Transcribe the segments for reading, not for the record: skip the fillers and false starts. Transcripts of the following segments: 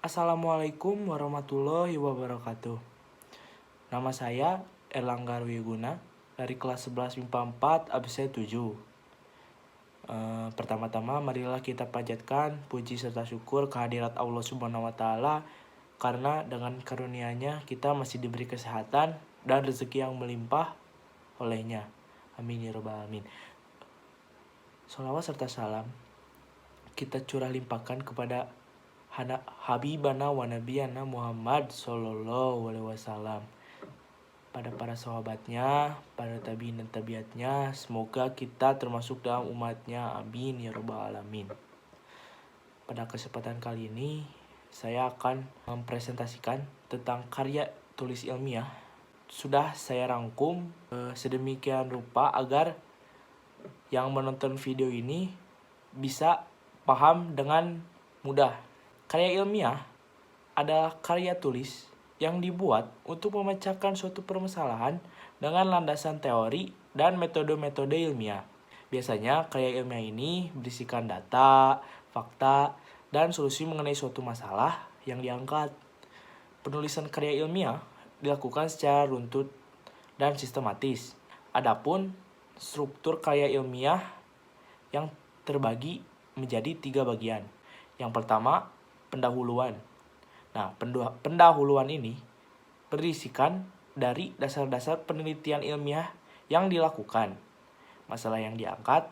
Assalamualaikum warahmatullahi wabarakatuh. Nama saya Erlangga Wiguna dari kelas 11 MIPA 4 absen 7. Pertama-tama marilah kita panjatkan puji serta syukur kehadirat Allah Subhanahu wa taala karena dengan karunia-Nya kita masih diberi kesehatan dan rezeki yang melimpah olehnya. Amin ya rabbal alamin. Sholawat serta salam kita curah limpahkan kepada Habibana wa Nabiyana Muhammad Sallallahu Alaihi Wasallam, pada para sahabatnya, para tabiin dan tabiatnya. Semoga kita termasuk dalam umatnya. Amin ya rabbal alamin. Pada kesempatan kali ini saya akan mempresentasikan tentang karya tulis ilmiah. Sudah saya rangkum sedemikian rupa agar yang menonton video ini bisa paham dengan mudah. Karya ilmiah adalah karya tulis yang dibuat untuk memecahkan suatu permasalahan dengan landasan teori dan metode-metode ilmiah. Biasanya karya ilmiah ini berisikan data, fakta, dan solusi mengenai suatu masalah yang diangkat. Penulisan karya ilmiah dilakukan secara runtut dan sistematis. Adapun struktur karya ilmiah yang terbagi menjadi 3 bagian. Yang pertama, pendahuluan. Nah, pendahuluan ini berisikan dari dasar-dasar penelitian ilmiah yang dilakukan, masalah yang diangkat,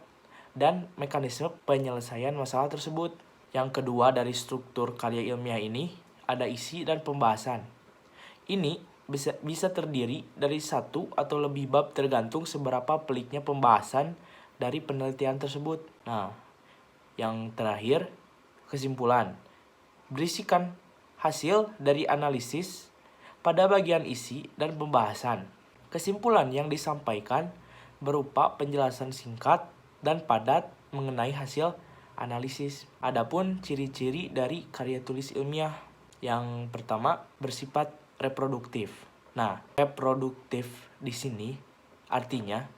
dan mekanisme penyelesaian masalah tersebut. Yang kedua dari struktur karya ilmiah ini ada isi dan pembahasan. Ini bisa terdiri dari satu atau lebih bab tergantung seberapa peliknya pembahasan dari penelitian tersebut. Nah, yang terakhir, kesimpulan. Berisikan hasil dari analisis pada bagian isi dan pembahasan. Kesimpulan yang disampaikan berupa penjelasan singkat dan padat mengenai hasil analisis. Adapun ciri-ciri dari karya tulis ilmiah. Yang pertama, bersifat reproduktif. Nah, reproduktif di sini artinya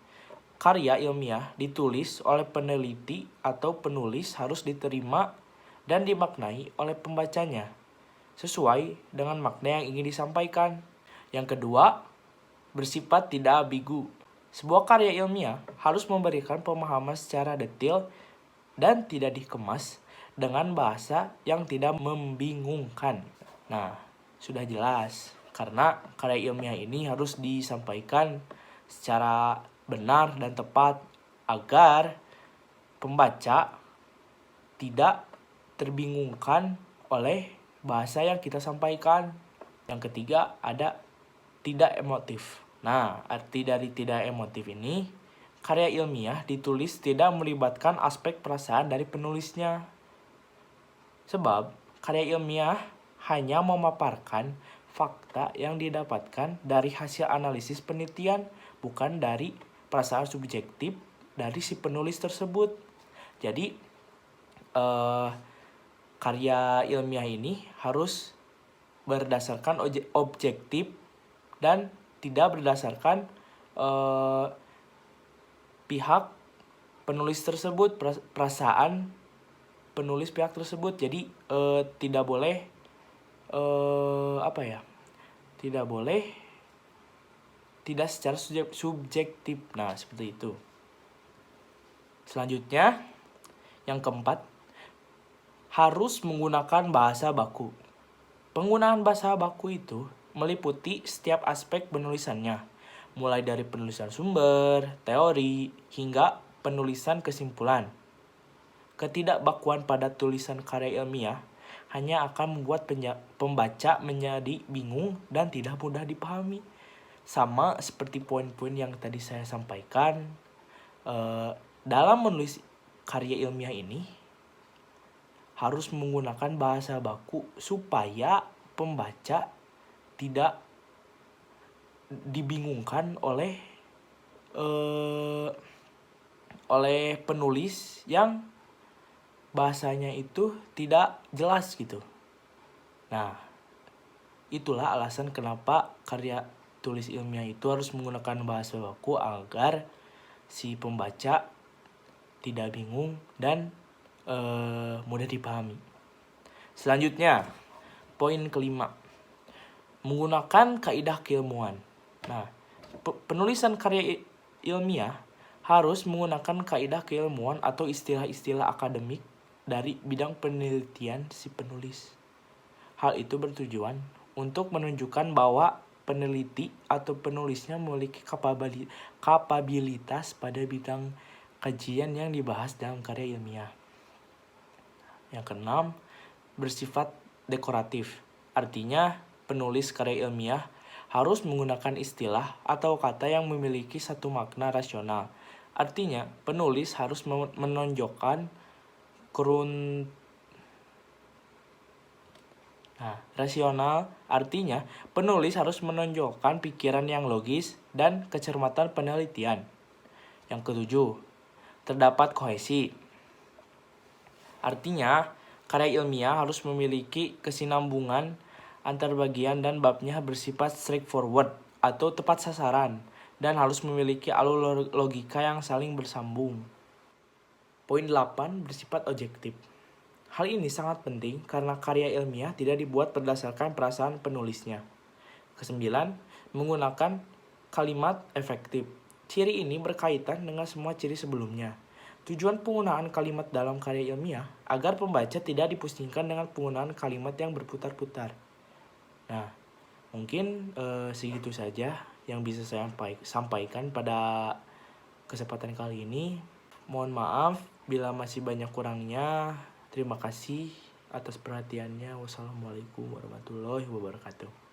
karya ilmiah ditulis oleh peneliti atau penulis harus diterima dan dimaknai oleh pembacanya sesuai dengan makna yang ingin disampaikan. Yang kedua, bersifat tidak ambigu. Sebuah karya ilmiah harus memberikan pemahaman secara detail dan tidak dikemas dengan bahasa yang tidak membingungkan. Nah, sudah jelas karena karya ilmiah ini harus disampaikan secara benar dan tepat agar pembaca tidak terbingungkan oleh bahasa yang kita sampaikan. Yang ketiga ada tidak emotif. Nah, arti dari tidak emotif ini, karya ilmiah ditulis tidak melibatkan aspek perasaan dari penulisnya. Sebab karya ilmiah hanya memaparkan fakta yang didapatkan dari hasil analisis penelitian, bukan dari perasaan subjektif dari si penulis tersebut. Jadi karya ilmiah ini harus berdasarkan objektif dan tidak berdasarkan pihak penulis tersebut, perasaan penulis pihak tersebut. Jadi tidak boleh tidak secara subjektif. Nah, seperti itu. Selanjutnya, yang keempat, harus menggunakan bahasa baku. Penggunaan bahasa baku itu meliputi setiap aspek penulisannya, mulai dari penulisan sumber, teori, hingga penulisan kesimpulan. Ketidakbakuan pada tulisan karya ilmiah hanya akan membuat pembaca menjadi bingung dan tidak mudah dipahami. Sama seperti poin-poin yang tadi saya sampaikan, dalam menulis karya ilmiah ini harus menggunakan bahasa baku supaya pembaca tidak dibingungkan oleh penulis yang bahasanya itu tidak jelas gitu. Nah, itulah alasan kenapa karya tulis ilmiah itu harus menggunakan bahasa baku agar si pembaca tidak bingung dan mudah dipahami. Selanjutnya, Poin kelima, menggunakan kaidah keilmuan. Nah, penulisan karya ilmiah harus menggunakan kaidah keilmuan atau istilah-istilah akademik dari bidang penelitian si penulis. Hal itu bertujuan untuk menunjukkan bahwa peneliti atau penulisnya memiliki kapabilitas pada bidang kajian yang dibahas dalam karya ilmiah. Yang keenam, bersifat dekoratif. Artinya, penulis karya ilmiah harus menggunakan istilah atau kata yang memiliki satu makna rasional. Artinya, penulis harus menonjolkan rasional artinya penulis harus menonjolkan pikiran yang logis dan kecermatan penelitian. Yang ketujuh, terdapat kohesi. Artinya, karya ilmiah harus memiliki kesinambungan antar bagian dan babnya bersifat straightforward atau tepat sasaran dan harus memiliki alur logika yang saling bersambung. Poin 8 bersifat objektif. Hal ini sangat penting karena karya ilmiah tidak dibuat berdasarkan perasaan penulisnya. Kesembilan, menggunakan kalimat efektif. Ciri ini berkaitan dengan semua ciri sebelumnya. Tujuan penggunaan kalimat dalam karya ilmiah agar pembaca tidak dipusingkan dengan penggunaan kalimat yang berputar-putar. Nah, mungkin segitu saja yang bisa saya sampaikan pada kesempatan kali ini. Mohon maaf bila masih banyak kurangnya. Terima kasih atas perhatiannya. Wassalamualaikum warahmatullahi wabarakatuh.